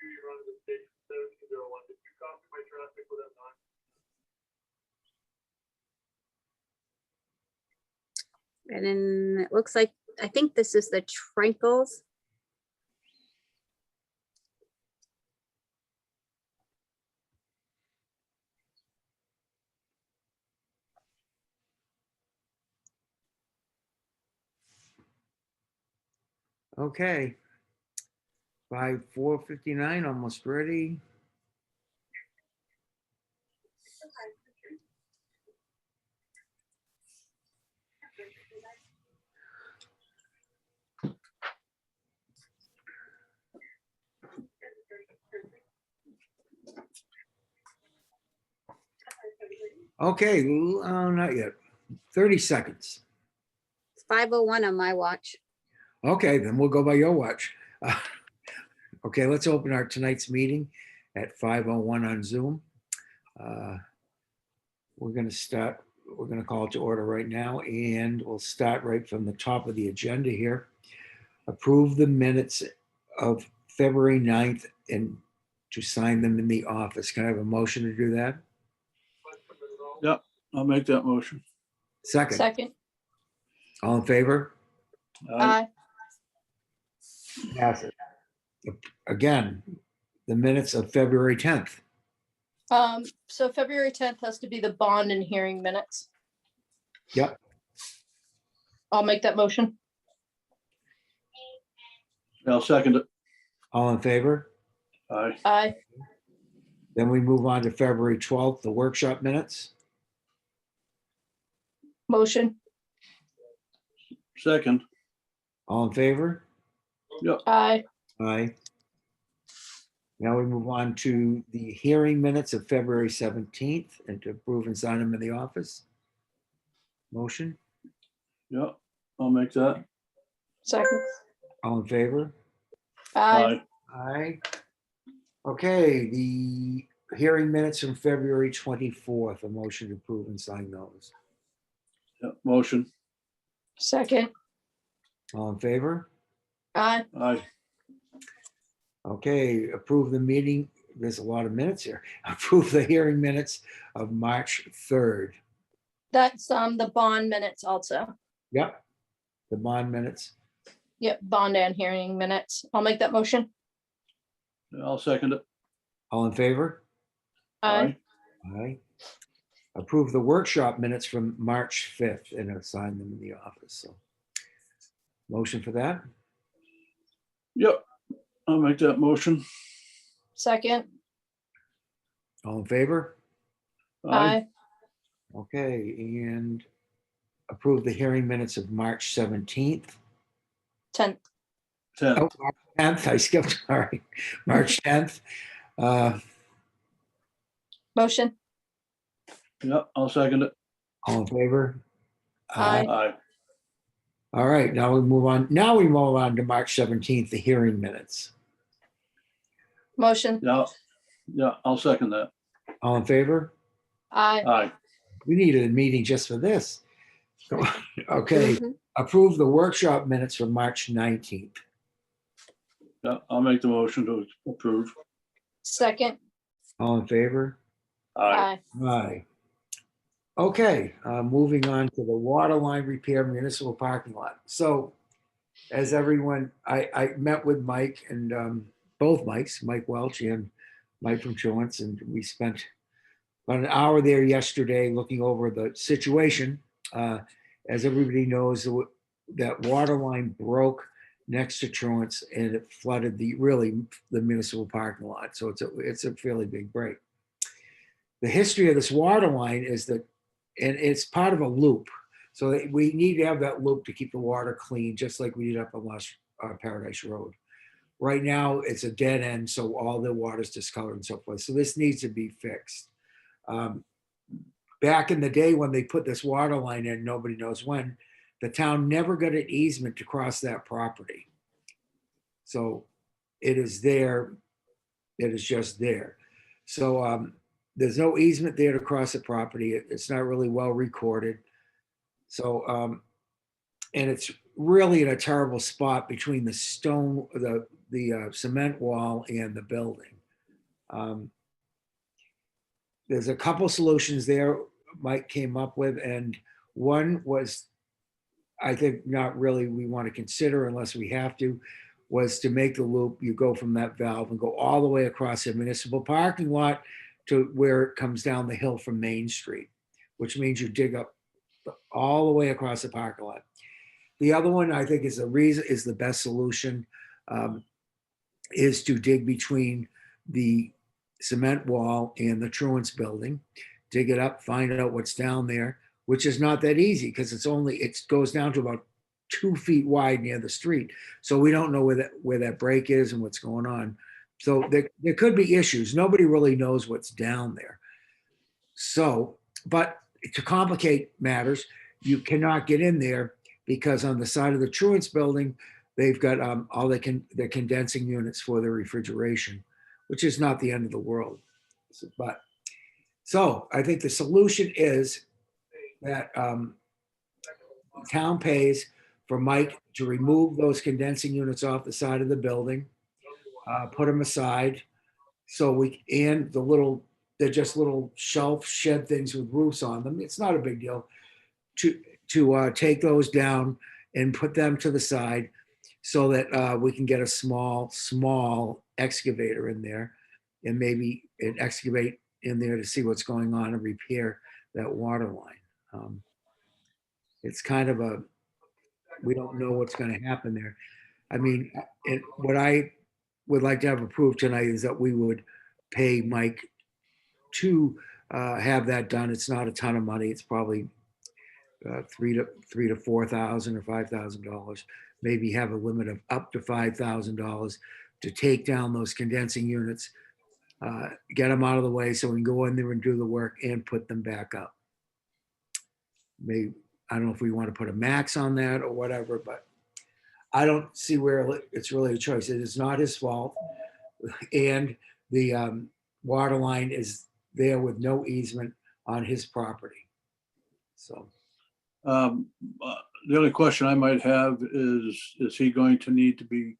you run the station 1701. Did you copy my traffic with that time? And then it looks like, I think this is the Trinkles. Okay. By 4:59, almost ready. Okay, not yet. 30 seconds. It's 5:01 on my watch. Okay, then we'll go by your watch. Okay, let's open our tonight's meeting at 5:01 on Zoom. We're going to start, we're going to call it to order right now, and we'll start right from the top of the agenda here. Approve the minutes of February 9th and to sign them in the office. Can I have a motion to do that? Yep, I'll make that motion. Second. Second. All in favor? Aye. Pass it. Again, the minutes of February 10th. So February 10th has to be the bond and hearing minutes. Yep. I'll make that motion. I'll second it. All in favor? Aye. Aye. Then we move on to February 12th, the workshop minutes. Motion. Second. All in favor? Yep. Aye. Aye. Now we move on to the hearing minutes of February 17th and to approve and sign them in the office. Motion, Yep, I'll make that. Second. all in favor? Aye. Aye. Okay, the hearing minutes from February 24th, a motion to approve and sign those. Yep, motion. Second. All in favor? Aye. Aye. Okay, approve the meeting. There's a lot of minutes here. Approve the hearing minutes of March 3rd. That's the bond minutes also. Yep, the bond minutes. Yep, bond and hearing minutes. I'll make that motion. I'll second it. All in favor? Aye. Aye. Approve the workshop minutes from March 5th and assign them in the office. So, motion for that? Yep, I'll make that motion. Second. All in favor? Aye. Okay, and approve the hearing minutes of March 17th. 10th. 10. Oh, March 10th, I skipped, sorry. March 10th. Motion. Yep, I'll second it. All in favor? Aye. Aye. All right, now we move on. Now we move on to March 17th, the hearing minutes. Motion. Yeah, I'll second that. All in favor? Aye. Aye. We needed a meeting just for this. Okay, Mhm. approve the workshop minutes for March 19th. Yeah, I'll make the motion to approve. Second. All in favor? Aye. Aye. Aye. Okay, moving on to the Waterline repair municipal parking lot. So as everyone, I met with Mike and both Mikes, Mike Welch and Mike from Truants, and we spent about an hour there yesterday looking over the situation. As everybody knows, that water line broke next to Truants and it flooded the municipal parking lot. So it's a fairly big break. The history of this water line is that, and it's part of a loop. So we need to have that loop to keep the water clean, just like we did up on Paradise Road. Right now, it's a dead end, so all the water's discolored and so forth. So this needs to be fixed. Back in the day when they put this water line in, nobody knows when, the town never got an easement to cross that property. So it is there, it is just there. So there's no easement there to cross the property. It's not really well recorded. So, and it's really in a terrible spot between the stone, the cement wall and the building. Um, There's a couple solutions there Mike came up with, and one was, I think not really we want to consider unless we have to, was to make the loop, you go from that valve and go all the way across the municipal parking lot to where it comes down the hill from Main Street, which means you dig up all the way across the parking lot. The other one I think is the best solution, is to dig between the cement wall and the truants building, dig it up, find out what's down there, which is not that easy because it goes down to about 2 feet wide near the street. So we don't know where that break is and what's going on. So there could be issues. Nobody really knows what's down there. So, but to complicate matters, you cannot get in there because on the side of the truants building, they've got their condensing units for their refrigeration, which is not the end of the world. So I think the solution is that the town pays for Mike to remove those condensing units off the side of the building, put them aside. They're just little shelf shed things with roofs on them. It's not a big deal to take those down and put them to the side so that we can get a small excavator in there and maybe an excavate in there to see what's going on and repair that water line. It's kind of we don't know what's going to happen there. I mean, what I would like to have approved tonight is that we would pay Mike to have that done. It's not a ton of money. It's probably $3,000 to $4,000 or $5,000. Maybe have a limit of up to $5,000 to take down those condensing units, get them out of the way so we can go in there and do the work and put them back up. Maybe, I don't know if we want to put a max on that or whatever, but I don't see where it's really a choice. It is not his fault. And the water line is there with no easement on his property. So. The only question I might have is he going to need to be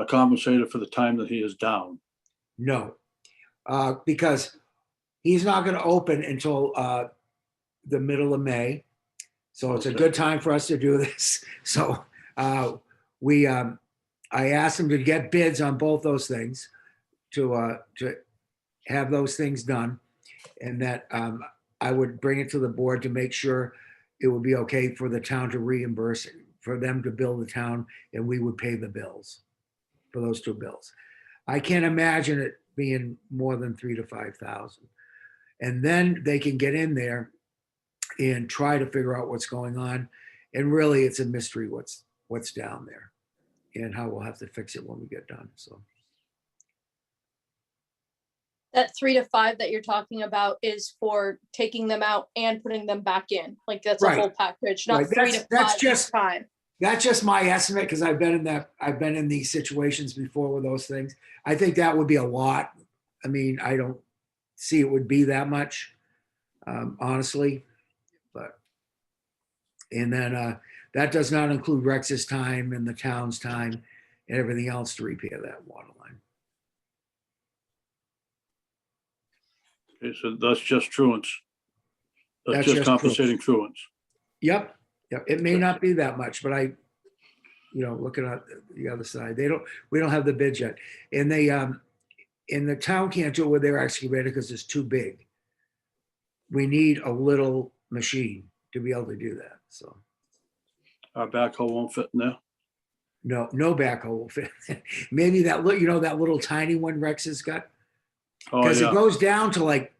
compensated for the time that he is down? No, because he's not going to open until the middle of May. So it's a good time for us to do this. So I asked him to get bids on both those things to have those things done, and that I would bring it to the board to make sure it would be okay for the town to reimburse it, for them to bill the town, and we would pay the bills for those two bills. I can't imagine it being more than $3,000 to $5,000. And then they can get in there and try to figure out what's going on. And really, it's a mystery what's down there and how we'll have to fix it when we get done. So That 3 to 5 that you're talking about is for taking them out and putting them back in. Like that's Right. a whole package, not Right. 3 to 5 That's just time. That's just my estimate because I've been in these situations before with those things. I think that would be a lot. I mean, I don't see it would be that much, honestly. And then that does not include Rex's time and the town's time and everything else to repair that water line. Okay, so that's just truants. That's That's just just compensating truants. Yep. It may not be that much, but looking at the other side, we don't have the bids yet. And the town can't do it with their excavator because it's too big. We need a little machine to be able to do that. So Our backhoe won't fit in there. no backhoe will fit. Maybe that little tiny one Rex has got, Oh, because it yeah. goes down to like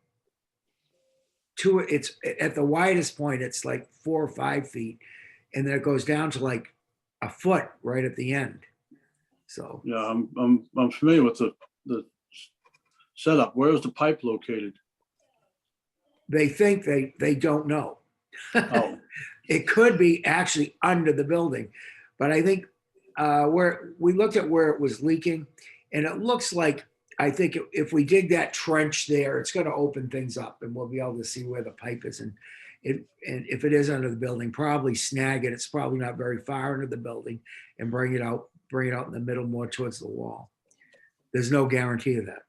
it's at the widest point, it's like 4 or 5 feet. And then it goes down to like a foot right at the end. So Yeah, I'm familiar with the setup. Where is the pipe located? they think they don't know. Oh, It could be actually under the building, but I think where we looked at where it was leaking, and it looks like, I think if we dig that trench there, it's going to open things up and we'll be able to see where the pipe is. And and if it is under the building, probably snag it. It's probably not very far into the building, and bring it out in the middle more towards the wall. There's no guarantee of that.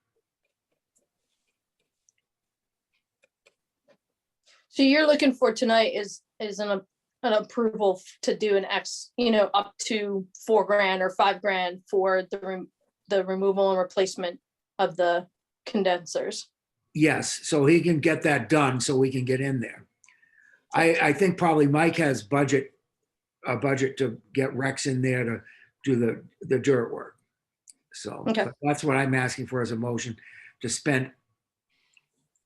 So you're looking for tonight is an approval to do an up to $4,000 or $5,000 for the removal and replacement of the condensers. Yes, so he can get that done so we can get in there. I think probably Mike has a budget to get Rex in there to do the dirt work. So Okay. that's what I'm asking for as a motion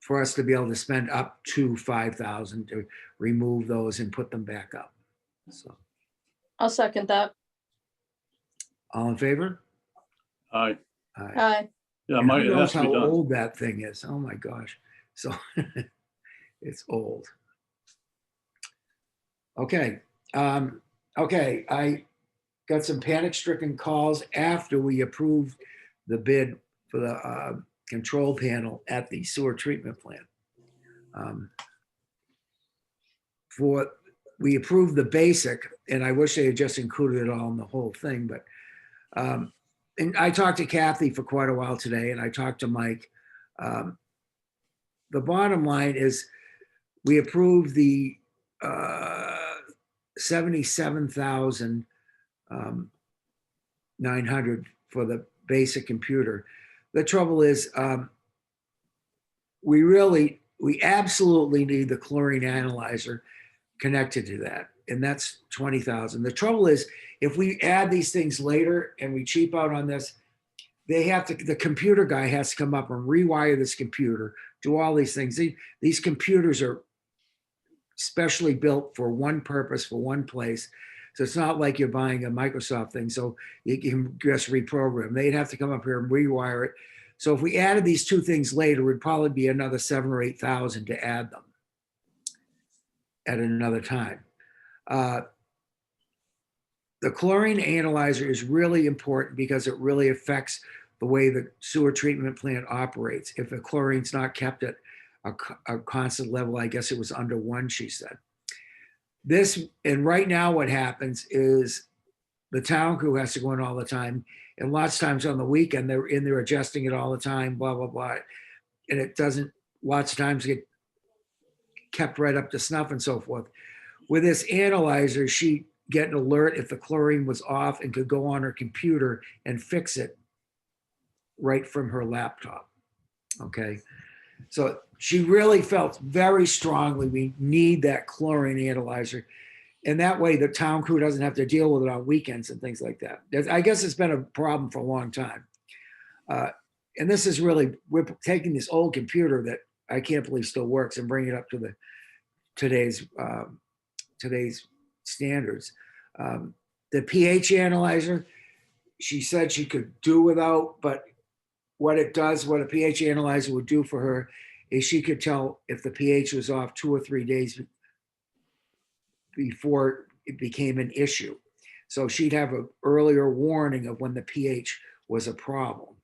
for us to be able to spend up to 5,000 to remove those and put them back up. So, I'll second that. all in favor? Aye. Aye. Yeah, And Mike, who it knows has to be how done. old that thing is? Oh my gosh. So it's old. Okay. Okay. I got some panic-stricken calls after we approved the bid for the control panel at the sewer treatment plant. We approved the basic, and I wish they had just included it all in the whole thing, but and I talked to Kathy for quite a while today, and I talked to Mike. The bottom line is we approved the 77,900 for the basic computer. The trouble is we absolutely need the chlorine analyzer connected to that, and that's 20,000. The trouble is if we add these things later and we cheap out on this, the computer guy has to come up and rewire this computer, do all these things. These computers are specially built for one purpose, for one place. So it's not like you're buying a Microsoft thing, so you can just reprogram. They'd have to come up here and rewire it. So if we added these two things later, it would probably be another 7,000 or 8,000 to add them at another time. The chlorine analyzer is really important because it really affects the way the sewer treatment plant operates. If the chlorine's not kept at a constant level, I guess it was under 1, she said. And right now what happens is the town crew has to go in all the time, and lots of times on the weekend, they're in there adjusting it all the time, blah, blah, blah. And it doesn't, lots of times get kept right up to snuff and so forth. With this analyzer, she get an alert if the chlorine was off and could go on her computer and fix it right from her laptop. Okay. So she really felt very strongly we need that chlorine analyzer. And that way the town crew doesn't have to deal with it on weekends and things like that. I guess it's been a problem for a long time. And this is really, we're taking this old computer that I can't believe still works and bringing it up to today's standards. The pH analyzer, she said she could do without, but what a pH analyzer would do for her is she could tell if the pH was off 2 or 3 days before it became an issue. So she'd have an earlier warning of when the pH was a problem.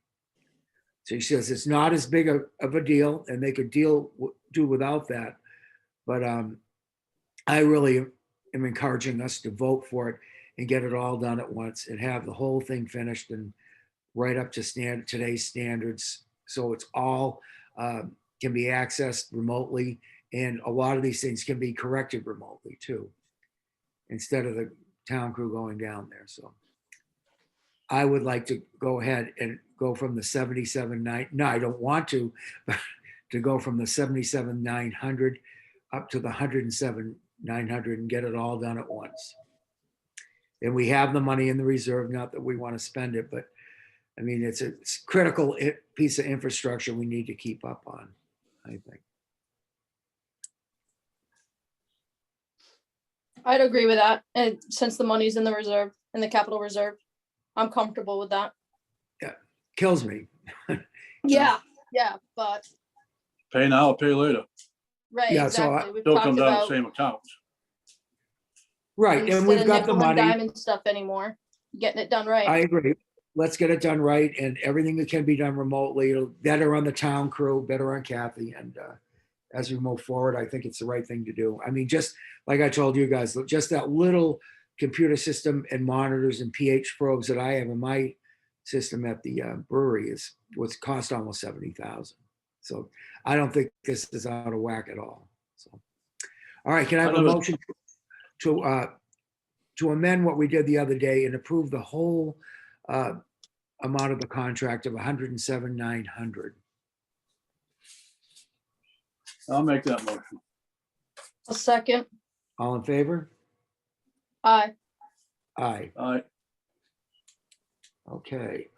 So she says it's not as big of a deal, and they could do without that. But I really am encouraging us to vote for it and get it all done at once and have the whole thing finished and right up to today's standards. So it's all can be accessed remotely, and a lot of these things can be corrected remotely too, instead of the town crew going down there. So I would like to go ahead and go from the 77,900. No, I don't want to, but to go from the 77,900 up to the 107,900 and get it all done at once. And we have the money in the reserve, not that we want to spend it, but I mean, it's a critical piece of infrastructure we need to keep up on, I think. I'd agree with that. And since the money's in the reserve, in the capital reserve, I'm comfortable with that. Kills me. Yeah, but Pay now, pay later. right, Yeah, so exactly. We've Still talked comes out of about the same account. Right, and instead we've of got the nickel and money. diamond stuff anymore, getting it done right. I agree. Let's get it done right, and everything that can be done remotely, it'll better on the town crew, better on Kathy, and as we move forward, I think it's the right thing to do. I mean, just like I told you guys, just that little computer system and monitors and pH probes that I have in my system at the brewery is what's cost almost 70,000. So I don't think this is out of whack at all. So, all right, can I have a motion to amend what we did the other day and approve the whole amount of the contract of 107,900? I'll make that motion. A second. All in favor? Aye. Aye. Aye. Okay.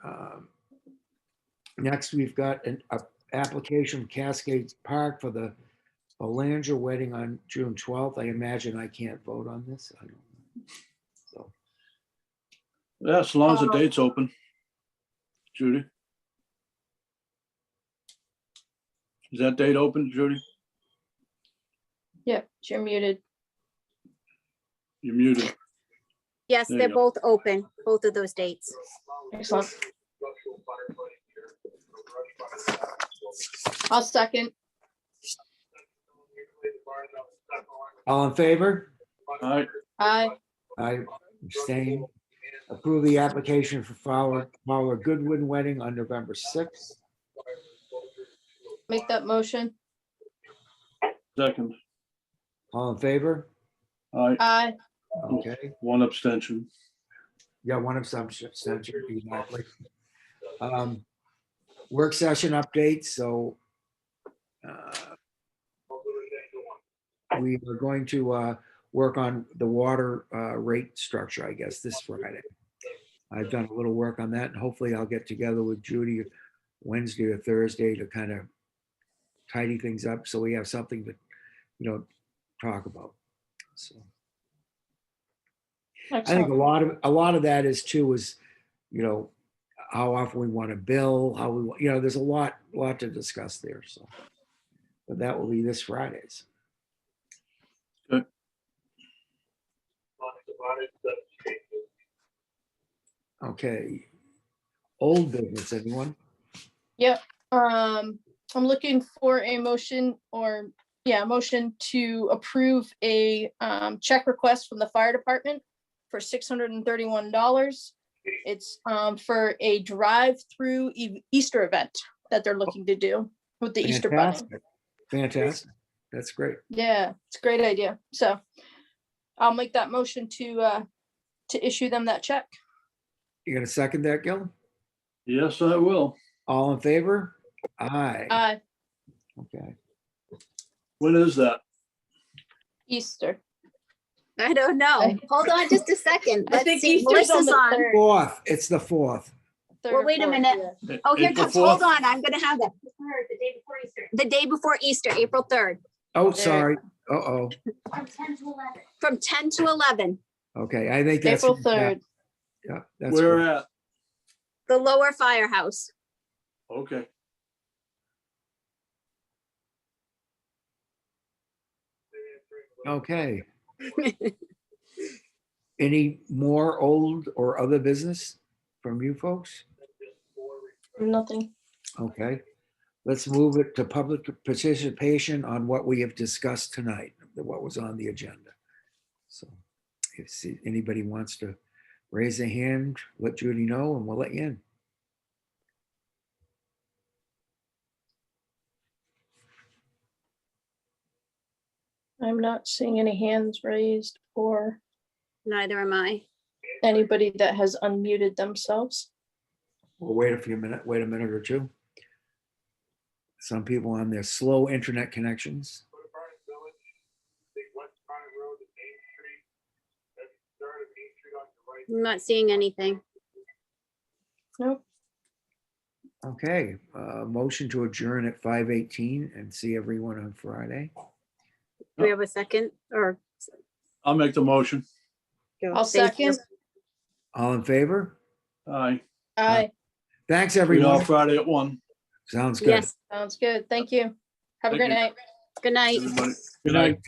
Next, we've got an application from Cascades Park for the Belanger wedding on June 12th. I imagine I can't vote on this. I don't know. So, Yeah, as long as the date's open. Judy? Is that date open, Judy? Yep, you're muted. You're muted. Yes, There you they're go. both open, both of those dates. Excellent. Structural firefighting here, brush fire. I'll second. all in favor? Aye. Aye. I abstain. Approve the application for Fowler Goodwin wedding on November 6th. Make that motion. Second. All in favor? Aye. Aye. Okay. One abstention. Yeah, one abstention, exactly. Work session updates, so we are going to work on the water rate structure, I guess, this Friday. I've done a little work on that, and hopefully I'll get together with Judy Wednesday or Thursday to kind of tidy things up so we have something to, talk about. So I think Excellent. a lot of that is how often we want to bill, how we, there's a lot to discuss there. So, but that will be this Fridays. Okay. Old business, anyone? Yep. I'm looking for a motion motion to approve a check request from the fire department for $631. It's for a drive-through Easter event that they're looking to do with the Easter bunny. Fantastic. That's great. Yeah, it's a great idea. So I'll make that motion to issue them that check. You gonna second that, Gil? Yes, I will. All in favor? Aye. Aye. Okay. When is that? Easter. I don't know. Hold on just a second. I Let's think see. Easter's on Melissa's the on. 3rd. Fourth. It's the 4th. Well, wait a minute. Oh, here April comes, hold 4th? on. I'm gonna have that. The day before Easter. The day before Easter, April 3rd, Oh, There. sorry. Uh-oh. from 10 to 11. Okay, I think that's. April 3rd. Yeah, that's Where good. at? The lower firehouse. Okay. Okay. Any more old or other business from you folks? Nothing. Okay. Let's move it to public participation on what we have discussed tonight, what was on the agenda. So if anybody wants to raise a hand, let Judy know and we'll let you in. I'm not seeing any hands raised or Neither am I. anybody that has unmuted themselves. We'll wait a minute or two. Some people on their slow internet connections. I'm not seeing anything. Nope. Okay, motion to adjourn at 5:18 and see everyone on Friday. Do we have a second or? I'll make the motion. I'll Thank you. second. All in favor? Aye. Aye. Thanks, See you all everyone. Friday at 1. Sounds good. Yes, Sounds good. Thank you. Have a Thank great you. night. good night. Everybody. Good night.